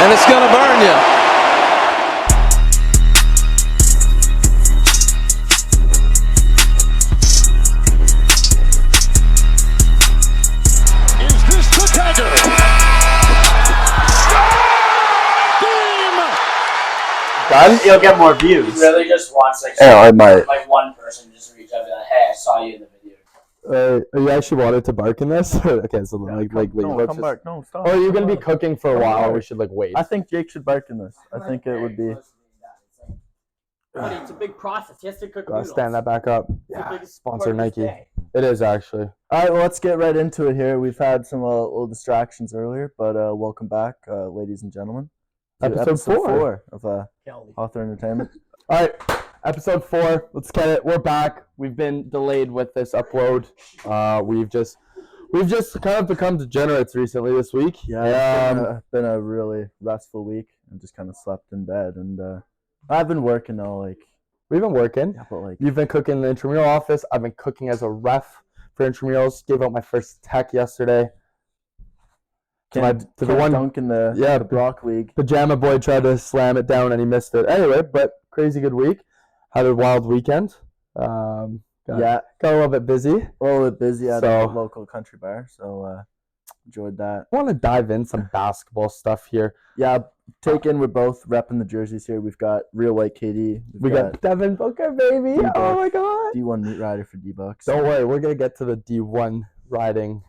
and it's going to burn you. Done? You'll get more views. He really just wants I might. like one person just reach out and be like, "Hey, I saw you in the video." You actually wanted to bark in this? Okay, so Yeah, let's come just... back. No, stop. Oh, are you gonna be cooking for a Come while? on. We should wait. I think Jake should bark in this. I think it would be. Buddy, it's a big process. He has to cook Gotta noodles. stand that back up. It's the Yeah, biggest sponsor part of his Nike. day. It is actually. All right, well, let's get right into it here. We've had some little distractions earlier, but welcome back, ladies and gentlemen. To Episode 4 of Author Entertainment. All right, episode 4. Let's get it. We're back. We've been delayed with this upload. We've just kind of become degenerates recently this week. Yeah, it's been a really restful week. I just kind of slept in bed, and I've been working though. We've been working. Yeah, but You've been cooking in the intramural office. I've been cooking as a ref for intramurals. Gave out my first tech yesterday. Can't dunk in the Brock League. Pajama Boy tried to slam it down and he missed it. Anyway, but crazy good week. Had a wild weekend. Got a little bit busy. A little bit busy at So- a local country bar, so enjoyed that. I want to dive in some basketball stuff here. Yeah, we're both repping the jerseys here. We've got Real White KD. We got Devin Booker, baby. D-Bucks. Oh my god. D1 Meat Rider for D-Bucks. Don't worry, we're gonna get to the D1 riding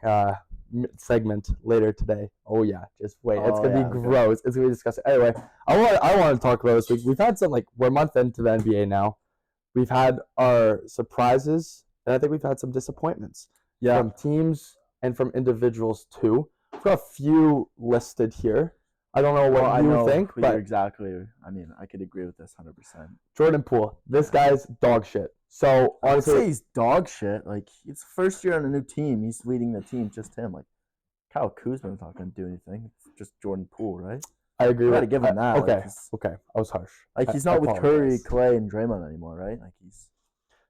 segment later today. Oh yeah, just wait. It's gonna be gross. It's gonna be disgusting. Anyway, I want to talk about this week. We've had some we're a month into the NBA now. We've had our surprises, and I think we've had some disappointments. Yeah. From teams and from individuals too. We've got a few listed here. I don't know what you think, but exactly. I mean, I could agree with this 100%. Jordan Poole, this guy's dog shit. So I would honestly, say he's dog shit. It's first year on a new team. He's leading the team, just him. Kyle Kuzma's not going to do anything. It's just Jordan Poole, right? I agree. You got to give him that. Okay, I was harsh. He's not with Curry, Clay, and Draymond anymore, right? He's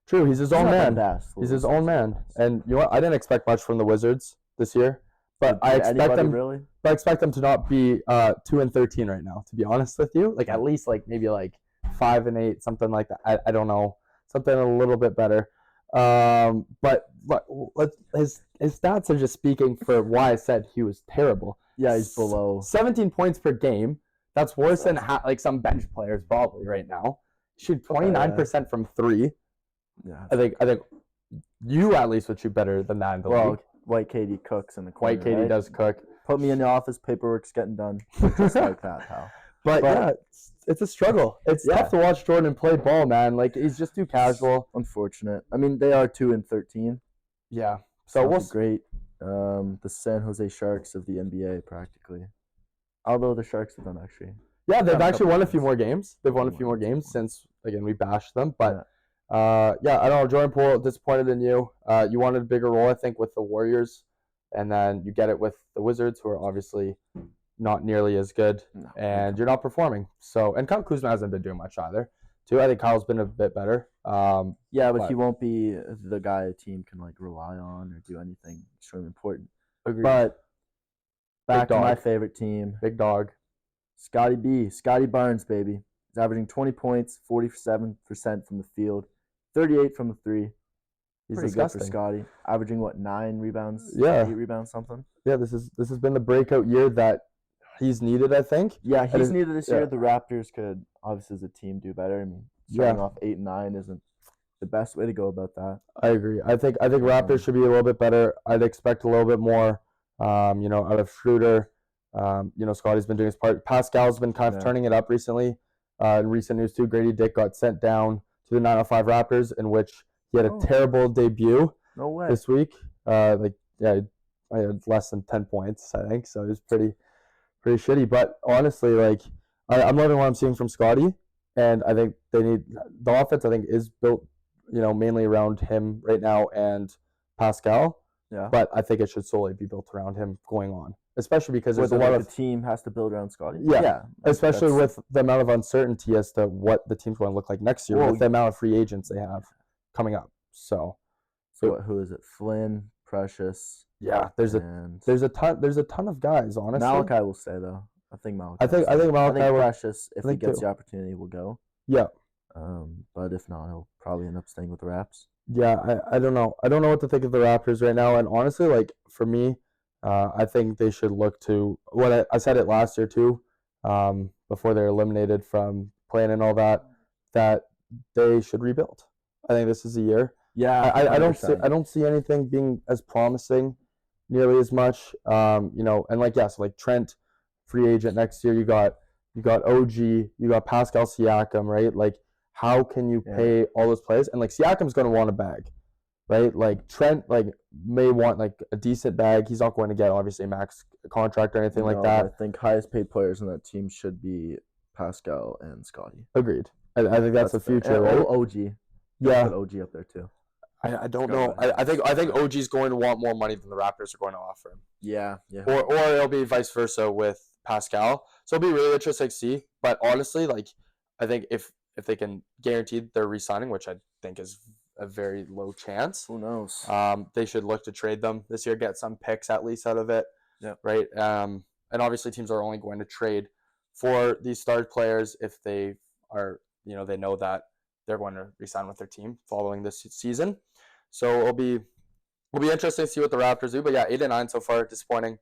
true. He's his own man. He's his own man. And you know what? I didn't expect much from the Wizards this year, but I expect them. Really? But I expect them to not be 2-13 right now. To be honest with you, at least maybe 5-8, something like that. I don't know, something a little bit better. But his stats are just speaking for why I said he was terrible. Yeah, he's below 17 points per game. That's worse than some bench players probably right now. Shoot 29% from 3. Yeah, I think you at least would shoot better than that in the league. White KD cooks in the corner. White KD right? does cook. Put me in the office. Paperwork's getting done. Just like that, pal. But yeah, it's a struggle. It's tough to watch Jordan play ball, man. He's just too casual. Unfortunate. I mean, they are 2-13. Yeah. So what's great? The San Jose Sharks of the NBA, practically. Although the Sharks have done actually. Yeah, they've actually won a few more games. They've won a few more games since we bashed them. But I don't know. Jordan Poole, disappointed in you. You wanted a bigger role, I think, with the Warriors, and then you get it with the Wizards, who are obviously not nearly as good, and you're not performing. So, and Kyle Kuzma hasn't been doing much either. Too, I think Kyle's been a bit better. But he won't be the guy a team can rely on or do anything extremely important. Agreed. But back to my favorite team, Big Dog, Scotty Barnes, baby. He's averaging 20 points, 47% from the field, 38 from the 3. He's Pretty good for disgusting. Scotty. Averaging 9 rebounds? Yeah. 8 rebounds, something. Yeah, this has been the breakout year that he's needed, I think. Yeah, he's needed this year. The Raptors could obviously as a team do better. I mean, starting off 8-9 isn't the best way to go about that. I agree. I think Raptors should be a little bit better. I'd expect a little bit more, out of Schroeder. Scotty's been doing his part. Pascal's been kind of turning it up recently. In recent news too, Grady Dick got sent down to the 905 Raptors, in which he had a terrible debut. No way. This week. I had less than 10 points, I think. So it was pretty shitty. But honestly, I'm loving what I'm seeing from Scotty, and I think they need the offense. I think is built, mainly around him right now and Pascal. Yeah. But I think it should solely be built around him going on, especially because there's a lot of the team has to build around Scotty. Especially with the amount of uncertainty as to what the team's going to look like next year, with the amount of free agents they have coming up. So who is it? Flynn, Precious. Yeah, there's a ton of guys. Honestly, Malachi will stay though. I think Malachi. I think Malachi will. Precious, if I he think gets too. the opportunity, will go. Yeah. But if not, he'll probably end up staying with the Raps. Yeah, I don't know. I don't know what to think of the Raptors right now. And honestly, like for me, I think they should look to what I said it last year too, before they're eliminated from playing and all that, that they should rebuild. I think this is a year. Yeah, I don't see anything being as promising nearly as much. And like yes, like Trent, free agent next year. You got OG, you got Pascal Siakam, right? Like how can you pay all those players? And like Siakam's going to want a bag, right? Like Trent, like may want like a decent bag. He's not going to get obviously a max contract or anything like that. I think highest paid players in that team should be Pascal and Scotty. Agreed. I think that's the future, right? OG. Yeah. Put OG up there too. I don't know. I think OG's going to want more money than the Raptors are going to offer him. Yeah. Or it'll be vice versa with Pascal. So it'll be really interesting to see. But honestly, like I think if they can guarantee their re-signing, which I think is a very low chance. Who knows? They should look to trade them this year, get some picks at least out of it. Yeah. Right. And obviously teams are only going to trade for these star players if they are, they know that they're going to re-sign with their team following this season. So it'll be interesting to see what the Raptors do. But yeah, 8-9 so far, disappointing.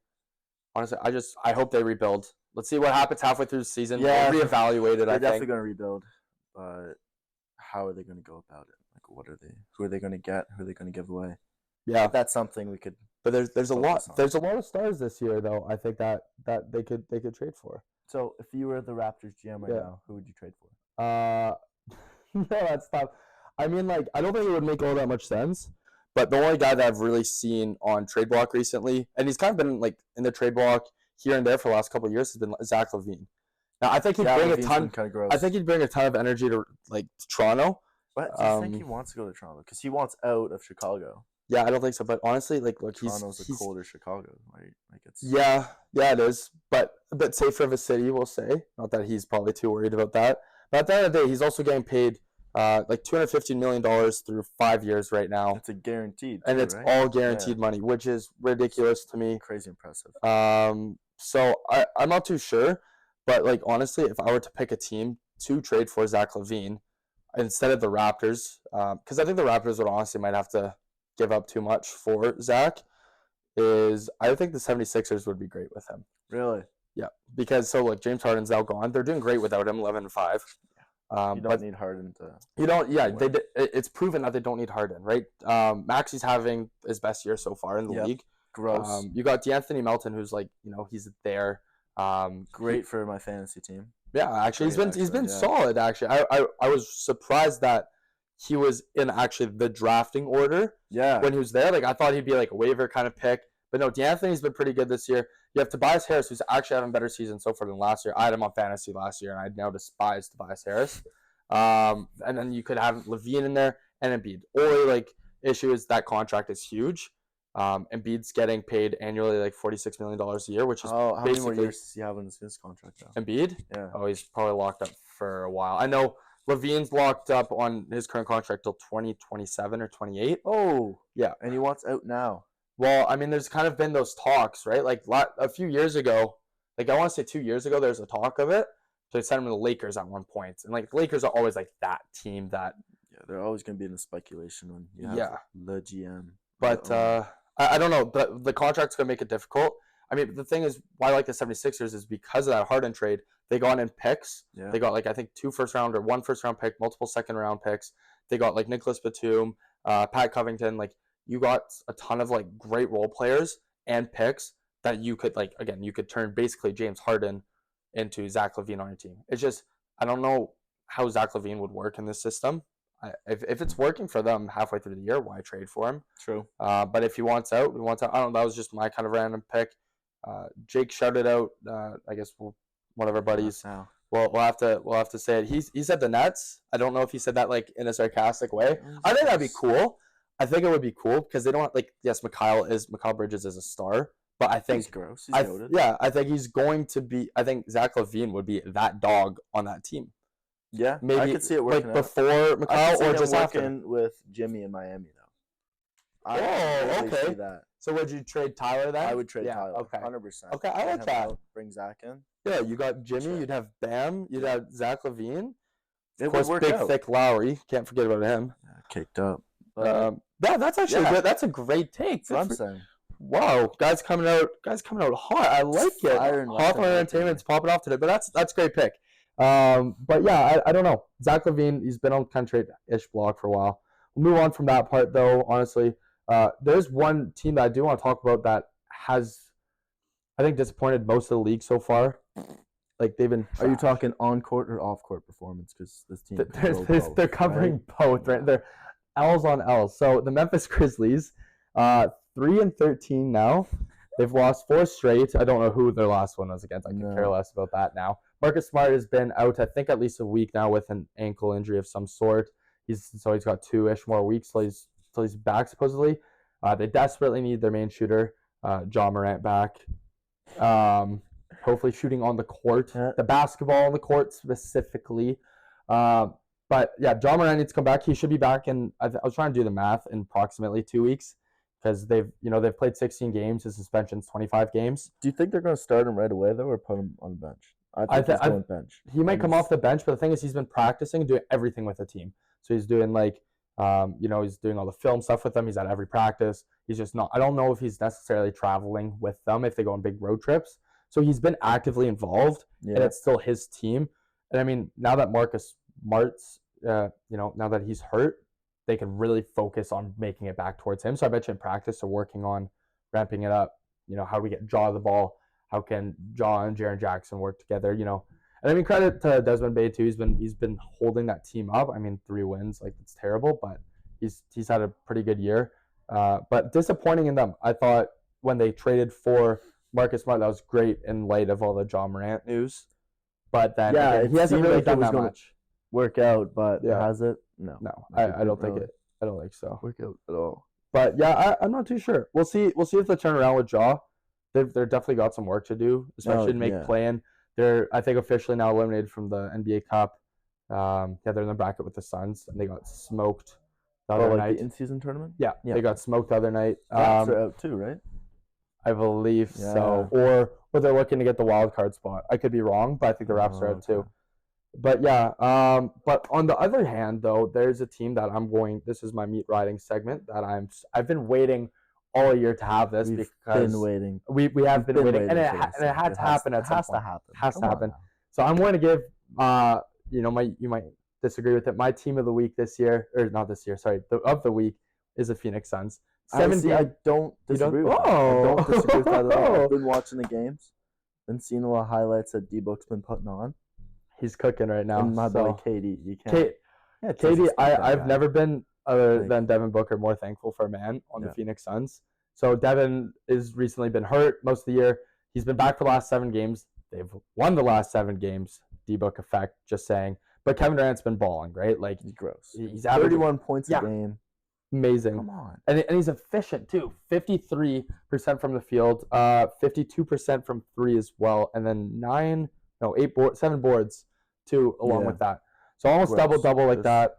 Honestly, I hope they rebuild. Let's see what happens halfway through the season. Yeah, we'll reevaluate it. They're I definitely think. going to rebuild, but how are they going to go about it? Like, what are they? Who are they going to get? Who are they going to give away? Yeah, that's something we could. But there's a lot. On. There's a lot of stars this year, though. I think that they could trade for. So if you were the Raptors GM right now, who would you trade for? No, that's tough. I mean, like, I don't think it would make all that much sense. But the only guy that I've really seen on trade block recently, and he's kind of been like in the trade block here and there for the last couple of years, has been Zach LaVine. Now, I think he'd bring a ton. I think he'd bring a ton of energy to Toronto. But do you think he wants to go to Toronto? Because he wants out of Chicago. Yeah, I don't think so. But honestly, like, look, Toronto's a colder Chicago, right? Like it's. Yeah, it is. But a bit safer of a city, we'll say. Not that he's probably too worried about that. But at the end of the day, he's also getting paid like $215 million through 5 years right now. It's a guaranteed. And it's all guaranteed money, which is ridiculous to me. Crazy impressive. So I'm not too sure. But, like, honestly, if I were to pick a team to trade for Zach LaVine instead of the Raptors, because I think the Raptors would honestly might have to give up too much for Zach, I think the 76ers would be great with him. Really? Yeah. Because, James Harden's now gone. They're doing great without him, 11-5. You don't need Harden to. You don't. Yeah, it's proven that they don't need Harden, right? Maxi's having his best year so far in the league. Gross. You got D'Anthony Melton, who's he's there. Great for my fantasy team. Yeah, actually, he's been solid. Actually, I was surprised that he was in actually the drafting order. Yeah. When he was there, I thought he'd be like a waiver kind of pick, but no, D'Anthony's been pretty good this year. You have Tobias Harris, who's actually having a better season so far than last year. I had him on fantasy last year, and I now despise Tobias Harris. And then you could have LaVine in there and Embiid. Only issue is that contract is huge. Embiid's getting paid annually $46 million a year, which is how many more years does he have in his contract now? Embiid? Yeah. Oh, he's probably locked up for a while. I know LaVine's locked up on his current contract till 2027 or 28. Oh, yeah. And he wants out now. Well, I mean, there's kind of been those talks, right? A few years ago, I want to say 2 years ago, there's a talk of it. So they sent him to the Lakers at one point. And, the Lakers are always, that team that... Yeah, they're always going to be in the speculation when you have the GM. But, I don't know. The contract's going to make it difficult. I mean, the thing is, why I like the 76ers is because of that Harden trade, they got in picks. Yeah. They got, I think, 2 first-round or 1 first-round pick, multiple second-round picks. They got, Nicholas Batum, Pat Covington. You got a ton of, great role players and picks that you could, again, you could turn basically James Harden into Zach LaVine on your team. It's just, I don't know how Zach LaVine would work in this system. If it's working for them halfway through the year, why trade for him? True. But if he wants out, I don't know. That was just my kind of random pick. Jake shouted out. I guess one of our buddies. Well, we'll have to say it. He said the Nets. I don't know if he said that in a sarcastic way. I think that'd be cool. I think it would be cool because they don't yes, Mikal Bridges is a star, but I think he's gross. He's noted. Yeah, I think he's going to be. I think Zach LaVine would be that dog on that team. Yeah, maybe I could see it working before Mikal or just after. With Jimmy in Miami though. Okay. So would you trade Tyler then? I would trade Tyler. Okay. 100%. Okay, I like that. Bring Zach in. Yeah, you got Jimmy. Sure. You'd have Bam. You'd have Zach LaVine. It Of would course, work big out. thick Lowry. Can't forget about him. Kicked up. But That's actually Yeah. good. That's a great take. that's what I'm Good for- saying. Wow, guys coming out hot. I like it. Firing left Hawthorne and right Entertainment's popping off today, but that's a great pick. But yeah, I don't know. Zach LaVine, he's been on country-ish blog for a while. We'll move on from that part though. Honestly, there's one team that I do want to talk about that has, I think, disappointed most of the league so far. Like they've been. Are you trash. talking on court or off court performance? Because this team can go both, They're covering right? both, right? They're L's on L's. So the Memphis Grizzlies, 3-13 now. They've lost 4 straight. I don't know who their last one was against. I can care No. less about that now. Marcus Smart has been out, I think, at least a week now with an ankle injury of some sort. He's got 2-ish more weeks till he's back supposedly. They desperately need their main shooter, John Morant, back. Hopefully shooting on the court, Yeah. the basketball on the court specifically. But yeah, John Morant needs to come back. He should be back in. I was trying to do the math in approximately 2 weeks because they've played 16 games. His suspension's 25 games. Do you think they're going to start him right away though, or put him on the bench? I think he's going bench. He might come off the bench, but the thing is, he's been practicing, doing everything with the team. So he's doing he's doing all the film stuff with them. He's at every practice. He's just not. I don't know if he's necessarily traveling with them if they go on big road trips. So he's been actively involved, and Yeah. it's still his team. And I mean, now that Marcus Smart's, now that he's hurt, they can really focus on making it back towards him. So I bet you in practice they're working on ramping it up. How do we get Jaw the ball? How can Jaw and Jaren Jackson work together? And I mean, credit to Desmond Bane too. He's been holding that team up. I mean, 3 wins, like it's terrible, but he's had a pretty good year. But disappointing in them. I thought when they traded for Marcus Smart, that was great in light of all the John Morant news. But then Yeah, again, it he hasn't seemed really like it done was that gonna much. Work out, but Yeah. has it? No. No, Like, I don't think really it. I don't think so. work out at all. But yeah, I'm not too sure. We'll see if they turn around with Jaw. They're definitely got some work to do, especially to make yeah. play-in. They're, I think, officially now eliminated from the NBA Cup. They're in the bracket with the Suns, and they got smoked the other night. the in-season tournament? Yeah, Yeah. they got smoked the other night. Raps are out too, right? I believe so. Or they're looking to get the wild card spot. I could be wrong, but I think the Raps are out too. Okay. But yeah, but on the other hand, though, there's a team that this is my meat riding segment that I've been waiting all year to have this We've because been waiting. we have been waiting, and it for this. had to happen at some has point. to happen. Has to Come on happen. now. So I'm going to give you might disagree with it. My team of the week this year, or not this year, sorry, of the week is the Phoenix Suns. I don't disagree with that. I don't disagree with that at all. Oh. I've been watching the games. Been seeing a lot of highlights that D-Book's been putting on. He's cooking right now. And my so. boy KD, you can't. Kate, Yeah, Katie, disrespect that I've guy. never been other Like- than Devin Booker more thankful for a man on the Yeah. Phoenix Suns. So Devin has recently been hurt most of the year. He's been back for the last 7 games. They've won the last 7 games. D-Book effect, just saying. But Kevin Durant's been balling, right? Like He's gross. he's averaging 31 points Yeah. a game. amazing. Come on. And he's efficient too. 53% from the field, 52% from 3 as well, and then 7 boards too along Yeah. with that. So almost Gross. double like Just- that.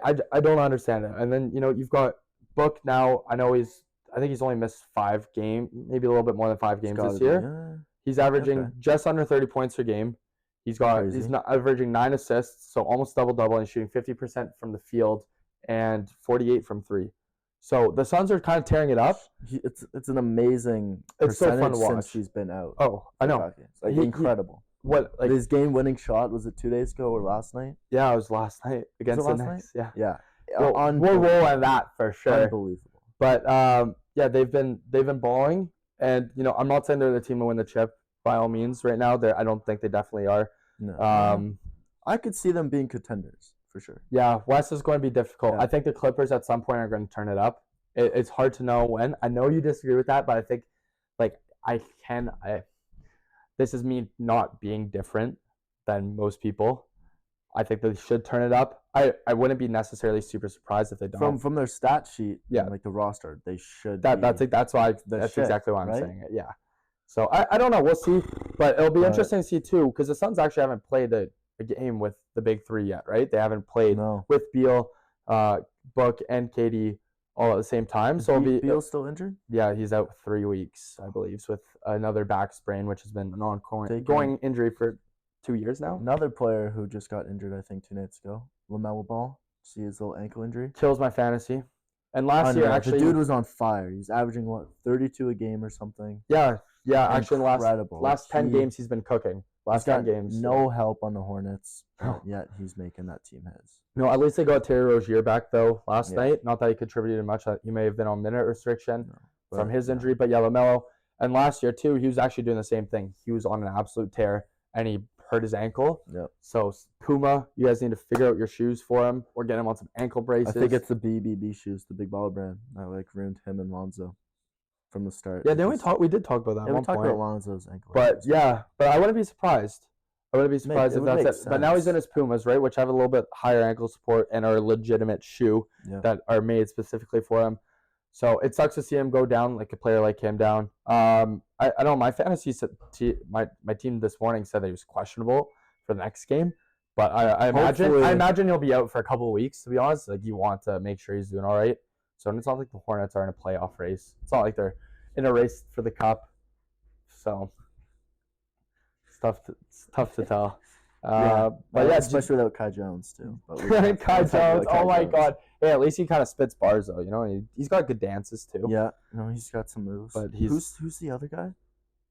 I don't understand it. And then you've got Book now. I think he's only missed 5 games, maybe a little bit more than 5 games Gotta this be, year. yeah. He's averaging Okay. just under 30 points per game. He's Crazy. not averaging 9 assists, so almost double and shooting 50% from the field and 48 from 3. So the Suns are kind of tearing it up. It's an amazing It's so fun to percentage since watch. he's been out. Oh, I know. Like He- incredible. What like His game-winning shot was it 2 days ago or last night? yeah, it was last night against the last night? Knicks. Yeah. Yeah. We'll Unbelievable. roll on that for sure. Unbelievable. But yeah, they've been balling, and I'm not saying they're the team to win the chip by all means right now. I don't think they definitely are. No. I I could see them being contenders for sure. Yeah, West is going to be difficult. Yeah. I think the Clippers at some point are going to turn it up. It's hard to know when. I know you disagree with that, but I think this is me not being different than most people. I think they should turn it up. I wouldn't be necessarily super surprised if they don't. From their stat sheet, Yeah. and, like the roster, they should. That's why that's shit, exactly why I'm right? saying it. Yeah. So I don't know. We'll see, but it'll be But- interesting to see too, because the Suns actually haven't played a game with the big 3 yet, right? They haven't played No. with Beal, Book, and KD all at the same time. So it'll be Beal's still injured? yeah, he's out 3 weeks, I believe, with another back sprain, which has been an Taking- ongoing injury for 2 years now. Another player who just got injured, I think, 2 nights ago, LaMelo Ball. See his little ankle injury. Kills my fantasy. And last year, Unreal. actually, the dude was on fire. He's averaging 32 a game or something. yeah, actually, in the Incredible. last 10 He- games, he's been cooking. Last He's 10 got games. no help on the Hornets, No. but yet he's making that team his. No, at least they got Terry Rozier back, though, last Yeah. night. Not that he contributed much. He may have been on minute restriction No, from but, his yeah. injury. But yeah, LaMelo. And last year, too, he was actually doing the same thing. He was on an absolute tear, and he hurt his ankle. Yep. So, Puma, you guys need to figure out your shoes for him or get him on some ankle I braces. think it's the BBB shoes, the Big Baller brand. I ruined him and Lonzo from the start. Yeah, then because- we did talk about that Yeah, at we one talked point. about Lonzo's ankle. But issues. yeah, but I wouldn't be surprised. I wouldn't be surprised it if would that's make it. But now he's in sense. his Pumas, right, which have a little bit higher ankle support and are a legitimate shoe Yeah. that are made specifically for him. So it sucks to see him go down, like a player like him down. I know my fantasy my team this morning said that he was questionable for the next game, but I Hopefully- imagine he'll be out for a couple of weeks. To be honest, like you want to make sure he's doing all right. So it's not like the Hornets are in a playoff race. It's not like they're in a race for the cup. So it's tough to tell. But yeah, especially without Kai Jones too. But Kai Jones. Oh my God. Yeah, at least he kind of spits bars though. You know, he's got good dances too. Yeah, no, he's got some moves. But who's the other guy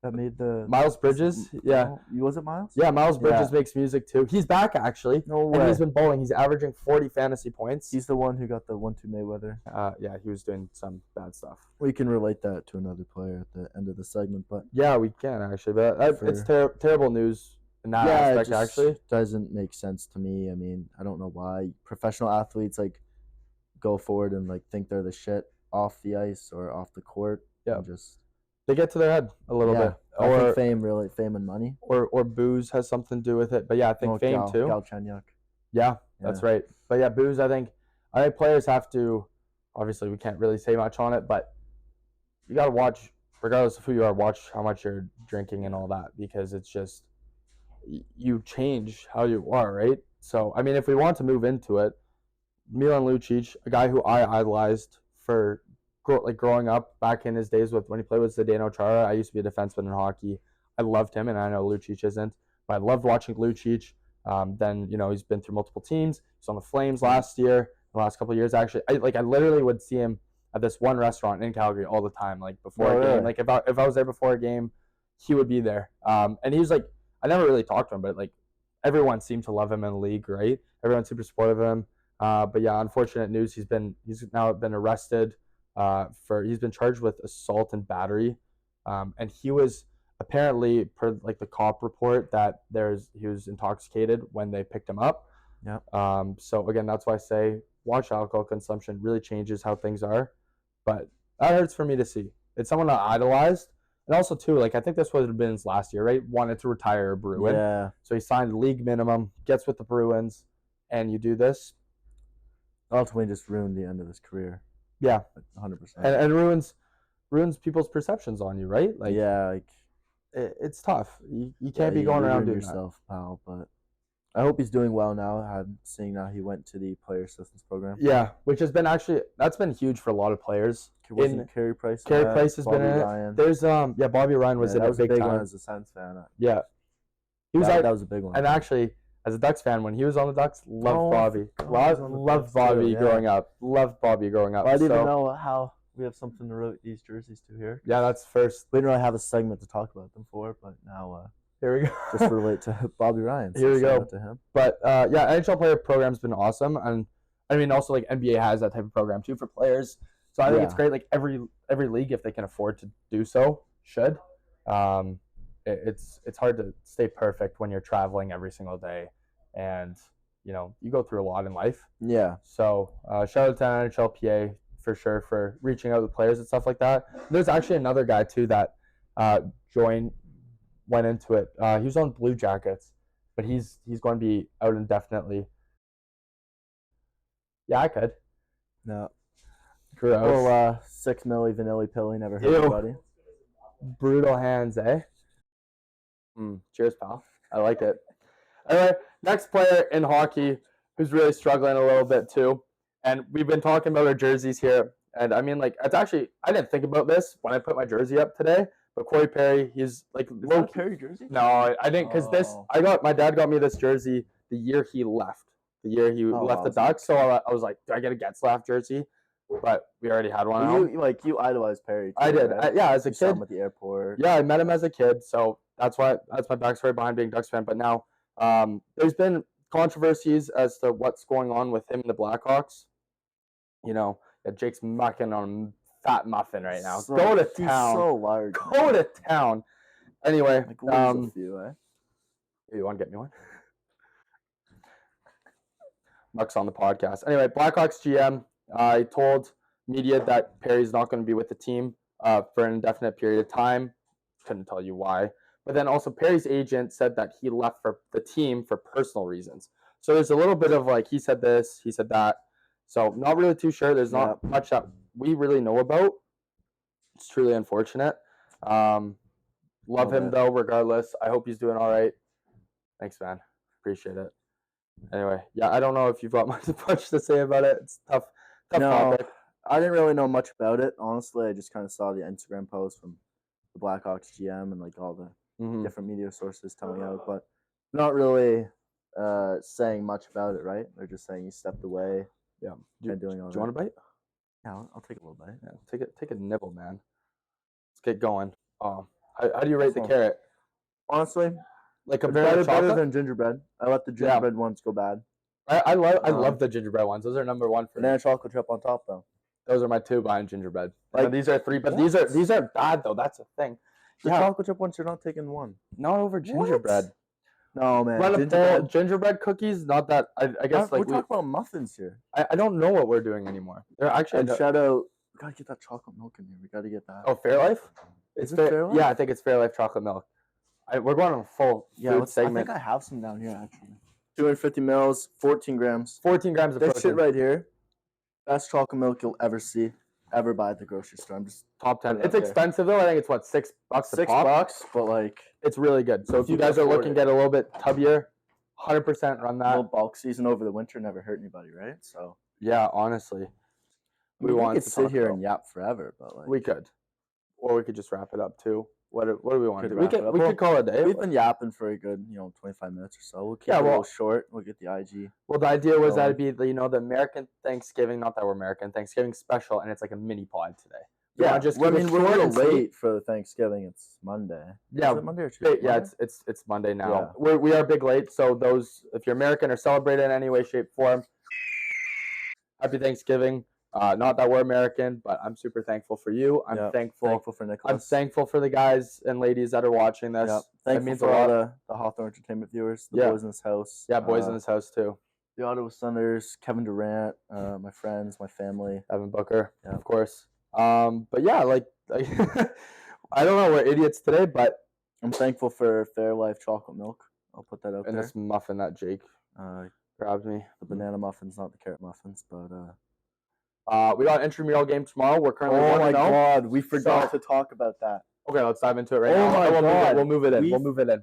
that made the Miles Bridges. Yeah, was it Miles? yeah. Miles Bridges Yeah. makes music too. He's back actually, No and way. he's been bowling. He's averaging 40 fantasy points. He's the one who got the 1-2 Mayweather. Yeah, he was doing some bad stuff. We can relate that to another player at the end of the segment, but Yeah, we can actually, but it's terrible news in that yeah, it aspect. just Actually, doesn't make sense to me. I mean, I don't know why professional athletes like go forward and like think they're the shit off the ice or off the court. Yeah. and just they get to their head a little yeah. bit, I think or fame and money. booze has something to do with it. But yeah, I think fame too. Galchenyuk. Yeah, that's right. But yeah, booze. I think players have to. Obviously, we can't really say much on it, but you gotta watch, regardless of who you are, watch how much you're drinking and all that, because it's just you change how you are, right? So I mean, if we want to move into it, Milan Lucic, a guy who I idolized for growing up back in his days when he played with Zdeno Chara. I used to be a defenseman in hockey. I loved him, and I know Lucic isn't, but I loved watching Lucic. Then he's been through multiple teams. He's on the Flames last year, the last couple of years actually. I literally would see him at this one restaurant in Calgary all the time, like before a game. Really? Like if I was there before a game, he would be there. And he was like, I never really talked to him, but like everyone seemed to love him in the league, right? Everyone's super supportive of him. But yeah, unfortunate news. He's now been arrested. He's been charged with assault and battery, and he was apparently, per like the cop report, that he was intoxicated when they picked him up. Yeah. So again, that's why I say watch alcohol consumption. Really changes how things are, but that hurts for me to see. It's someone I idolized, and also too, like I think this would have been his last year, right? Wanted to retire a Bruin, Yeah. so he signed league minimum, gets with the Bruins, and you do this. Ultimately, just ruined the end of his career. Yeah. 100%. And ruins people's perceptions on you, right? Like yeah, like it's tough. You can't be going around doing yourself, pal. But I hope he's doing well now. Seeing now he went to the player assistance program. that. Yeah, which has been that's been huge for a lot of players. Wasn't Carey Price? Carey Price has been in it. Ryan. There's Bobby Ryan was in that it was a big big time. one as a Sens fan. Yeah, he was that was a big one. and actually as a Ducks fan when he was on the Ducks, loved Bobby. he was on the Loved Ducks Bobby too, yeah. growing up. Loved Bobby growing up. I didn't So, even know how we have something to relate these jerseys to here. Yeah, that's first. We didn't really have a segment to talk about them for, but now Here we go. just relate to Bobby Ryan. So Here we shout go. out to him. But yeah, NHL player program's been awesome, and I mean also like NBA has that type of program too for players. So I think it's Yeah. great. Like every league, if they can afford to do so, should. It's hard to stay perfect when you're traveling every single day, and you go through a lot in life. Yeah. So shout out to NHLPA for sure for reaching out to players and stuff like that. There's actually another guy too that went into it. He was on Blue Jackets, but he's going to be out indefinitely. Yeah, I could. No. Gross. Well, 6 milli vanilla pilly never hurt Ew. anybody. Brutal hands, eh? Cheers, pal. I like it. Anyway, next player in hockey who's really struggling a little bit too. And we've been talking about our jerseys here And I mean, like, it's actually, I didn't think about this when I put my jersey up today, but Corey Perry, he's like, Is that a Perry jersey? no, I didn't, because Oh. my dad got me this jersey the year he left, left the wow, Ducks. So I was like, do I get a Getzlaff jersey? But we already had one. Well, you idolized Perry. Too, I did. right? Yeah, as a You saw kid. him at the airport. Yeah, I met him as a kid, so that's my backstory behind being Ducks fan. But now, there's been controversies as to what's going on with him and the Blackhawks. You know, Jake's mucking on fat muffin right now. So, Go to he's town. so large. Go to town. Anyway, Like, lose a few, eh? you want to get me one? Muck's on the podcast. Anyway, Blackhawks GM, I told media that Perry's not going to be with the team for an indefinite period of time. Couldn't tell you why. But then also Perry's agent said that he left for the team for personal reasons. So there's a little bit of like, he said this, he said that. So not really too sure. There's not much that we really know about. It's truly unfortunate. Love him though, regardless. I hope he's doing all right. Thanks, man. Appreciate it. Anyway, yeah, I don't know if you've got much to say about it. It's tough topic. I didn't really know much about it. Honestly, I just kind of saw the Instagram post from the Blackhawks GM and like all the different media sources telling out, but not really saying much about it, right? They're just saying he stepped away. Yeah. And doing all do you want a bite? Yeah, I'll take a little bite. Yeah, take a nibble, man. Let's get going. How do you rate the carrot? Honestly, like it's better than gingerbread. I let the gingerbread ones go bad. I love the gingerbread ones. Those are number one for me. Banana chocolate chip on top though. Those are my two behind gingerbread. Like, these are three, but these are bad though. That's the thing. The chocolate chip ones, you're not taking one. Not over gingerbread. What? No, man. Gingerbread cookies, not that. I guess like we're talking about muffins here. I don't know what we're doing anymore. They're actually. And shout out, we gotta get that chocolate milk in here. We gotta get that. Oh, Fairlife? Is it Fairlife? Yeah, I think it's Fairlife chocolate milk. We're going on a full food segment. I think I have some down here actually. 250 mils, 14 grams. 14 grams of this protein. Shit right here. Best chocolate milk you'll ever see. Ever buy at the grocery store. I'm just top 10. It's expensive though. I think it's what, $6 a pop? $6, but like it's really good. So if you guys are looking to get a little bit tubbier, 100% run that. A little bulk season over the winter never hurt anybody, right? So yeah, honestly, we could sit here and yap forever, but like we could, or we could just wrap it up too. What do we want to do? We we could call it a day. We've been yapping for a good 25 minutes or so. We'll keep it a little short. We'll get the IG. Well, the idea was that it'd be the American Thanksgiving, not that we're American Thanksgiving special, and it's like a mini pod today. We're a little late for the Thanksgiving. It's Monday. Yeah, is it Monday or Tuesday? Yeah, it's Monday now. Yeah. We are big late. So those, if you're American or celebrate it in any way, shape, form, happy Thanksgiving. Not that we're American, but I'm super thankful for you. I'm thankful for Nicholas. I'm thankful for the guys and ladies that are watching this. Yep. Thankful means for all the Hawthorne Entertainment viewers, the boys in this house. Yeah, boys in this house too. The Ottawa Thunders, Kevin Durant, my friends, my family. Evan Booker, of course. But yeah, like I don't know, we're idiots today, but I'm thankful for Fairlife chocolate milk. I'll put that out there. And this muffin that Jake grabbed me. The banana muffins, not the carrot muffins, but we got an intramural game tomorrow. We're currently Oh my god, we forgot to talk about that. Okay, let's dive into it right now. Oh my god. We'll move it in.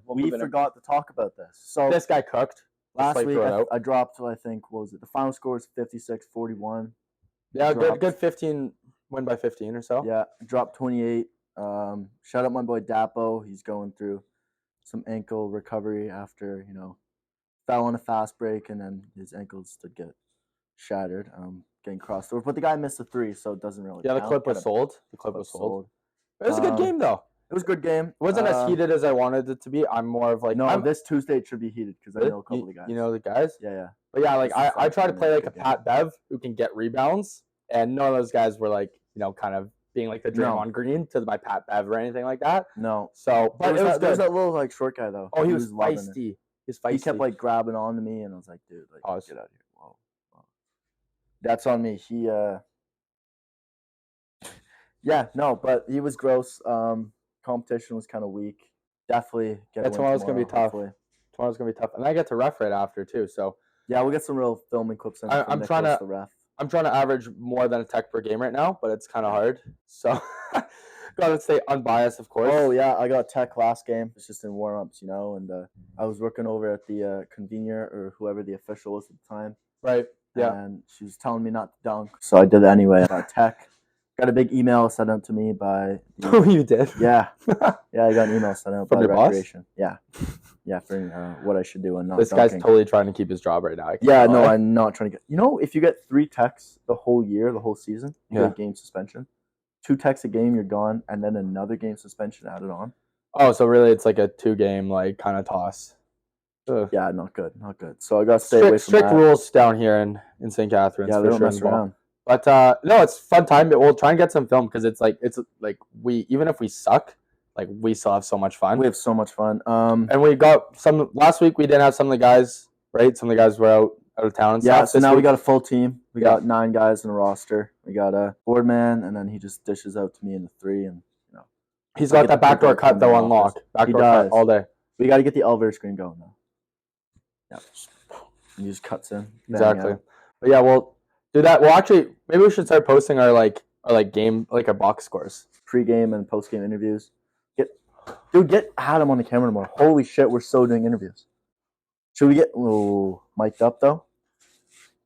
We forgot to talk about this. So this guy cooked. Last week I dropped, I think, what was it? The final score was 56-41. Yeah, good 15 win by 15 or so. Yeah, dropped 28. Shout out my boy Dapo. He's going through some ankle recovery after, fell on a fast break and then his ankles did get shattered, getting crossed over. But the guy missed a 3, so it doesn't really count. The clip was sold. The clip was sold. It was a good game though. It was a good game. It wasn't as heated as I wanted it to be. I'm more of like this Tuesday it should be heated because I know a couple of the guys. You know the guys? Yeah. But yeah, like I try to play like a Pat Bev who can get rebounds, and none of those guys were like kind of being like the Draymond Green to my Pat Bev or anything like that. No. So, but there's that little like short guy though. Oh, he was feisty. He kept like grabbing onto me, and I was like, dude, like get out of here. Whoa. That's on me. He yeah, no, but he was gross. Competition was kind of weak. Definitely get tomorrow's gonna be tough. Hopefully. Tomorrow's gonna be tough, and I get to ref right after too. So yeah, we'll get some real filming clips in. I'm trying to average more than a tech per game right now, but it's kind of hard. So gotta stay unbiased, of course. Oh yeah, I got tech last game. It's just in warm-ups, and I was working over at the convener or whoever the official was at the time. Right. Yeah. And she was telling me not to dunk, so I did it anyway. I got tech. got a big email sent out to me by Oh, you did? yeah, I got an email sent out From by your boss? Recreation. Yeah, for what I should do and not. This guy's dunking. totally trying to keep his job right now. I can't Yeah, no, lie. I'm not trying to get. If you get 3 texts the whole year, the whole season, you Yeah. get game suspension. 2 texts a game, you're gone, and then another game suspension added on. Oh, so really it's like a 2-game like kind of toss. Ugh. Yeah, not good. So I got to stay away from Strict that. rules down here in St. Catharines. Yeah, for they don't sure mess as well. around. But no, it's fun time. We'll try and get some film because it's like we even if we suck, like we still have so much fun. We have so much fun. And we got some last week. We didn't have some of the guys, right? Some of the guys were out of town. And Yeah, stuff. so This now week- we got a full team. We Yeah. got 9 guys in a roster. We got a board man, and then he just dishes out to me in the 3, and he's I got get that the backdoor people cut from though the on lock. office. Backdoor He cut does. all day. we got to get the Elver screen going now. Yeah, he just cuts in. Bang Exactly. out. But yeah, we'll do that. Well, actually, maybe we should start posting our game our box scores. Pre-game and post-game interviews. Get Adam on the camera tomorrow. Holy shit, we're so doing interviews. Should we get mic'd up though?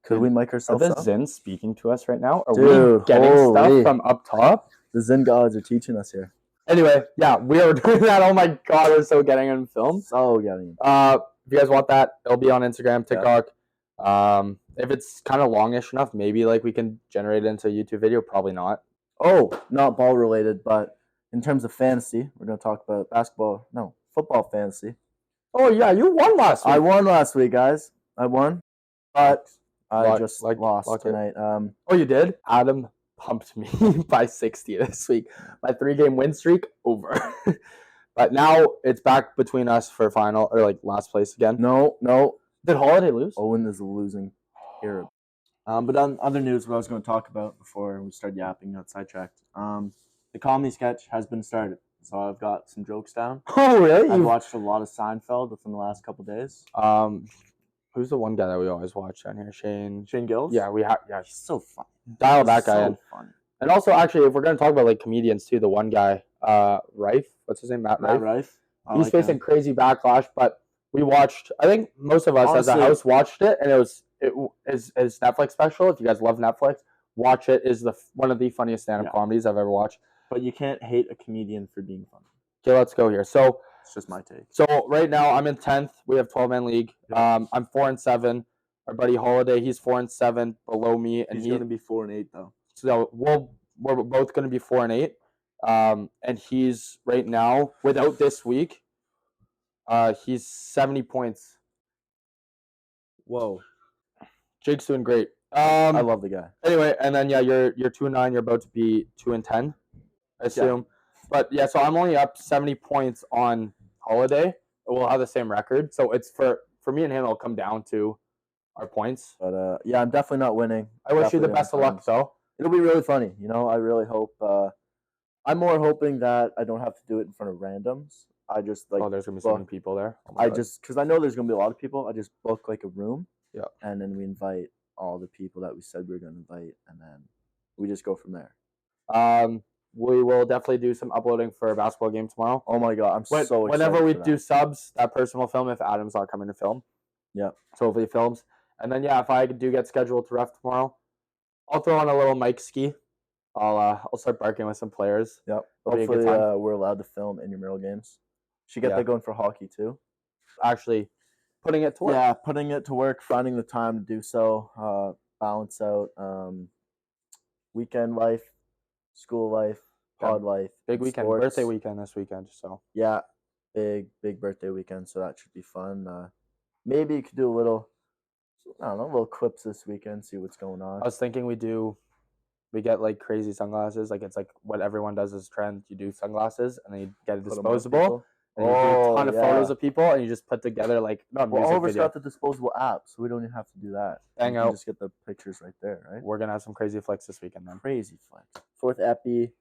Could we mic Are ourselves the up? Zen speaking to us right now? Are Dude, we getting holy. stuff from up top? The Zen gods are teaching us here. Anyway, yeah, we are doing that. Oh my god, we're so getting in film. So getting. If you guys want that, it'll be on Instagram, TikTok. If it's kind of longish enough, maybe we can generate it into a YouTube video. Probably not. Oh, not ball related, but in terms of fantasy, we're gonna talk about football fantasy. Oh yeah, you won last week. I won last week, guys. I won, but I just lost it. tonight. Oh, you did? Adam pumped me by 60 this week. My 3-game win streak over. But now it's back between us for final or last place again. No. Did Holiday lose? Owen is losing here. But on other news, what I was going to talk about before we start yapping, got sidetracked. The comedy sketch has been started, so I've got some jokes down. Oh really? I've watched a lot of Seinfeld within the last couple days. Who's the one guy that we always watch down here? Shane Gills. Yeah, yeah. He's so funny. Dial that guy in. Funny. And also, actually, if we're gonna talk about comedians too, the one guy, Rife, what's his name, Matt Rife. He's facing crazy backlash, but we watched. I think most of us as a house watched it, and it was his Netflix special. If you guys love Netflix, watch it. Is one of the funniest stand-up comedies I've ever watched. But you can't hate a comedian for being funny. Okay, let's go here. So it's just my take. So right now I'm in 10th. We have 12-man league. I'm 4-7. Our buddy Holiday, he's 4-7 below me, and he's gonna be 4-8 though. So we're both gonna be 4-8. And he's right now without this week. He's 70 points. Whoa. Jake's doing great. I love the guy. Anyway, and then you're 2-9. You're about to be 2-10, I assume. Yeah. But yeah, so I'm only up 70 points on Holiday. We'll have the same record. So it's for me and him. It'll come down to our points. But yeah, I'm definitely not winning. I wish you the best of luck, though. It'll be really funny. I really hope. I'm more hoping that I don't have to do it in front of randoms. I just Oh, there's gonna be so many people there. because I know there's gonna be a lot of people. I just book a room. Yeah. And then we invite all the people that we said we were gonna invite, and then we just go from there. We will definitely do some uploading for a basketball game tomorrow. Oh my god, I'm so excited. Whenever we do subs, that person will film if Adam's not coming to film. Yeah. So hopefully he films. And then if I do get scheduled to ref tomorrow, I'll throw on a little mic ski. I'll start barking with some players. Yep. It'll be a Hopefully good time. we're allowed to film intramural games. Should get that going for hockey too. Actually, putting it to work. Yeah, putting it to work, finding the time to do so, balance out weekend life, school life, pod life, Big weekend, sports. birthday weekend this weekend. So yeah, big birthday weekend. So that should be fun. Maybe you could do a little clips this weekend. See what's going on. I was thinking we get crazy sunglasses. It's what everyone does is trend. You do sunglasses and then you get a Put 'em up, disposable. people. And you do a ton of yeah. photos of people, and you just put together Well, music Oliver's video. got the disposable app, so we don't even have to do that. Hang You can out. just get the pictures right there, right? We're gonna have some crazy flicks this weekend, then. Crazy flex. 4th epi.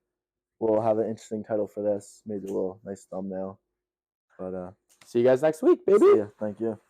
We'll have an interesting title for this. Maybe a little nice thumbnail. But See you guys next week, baby. see ya. Thank you.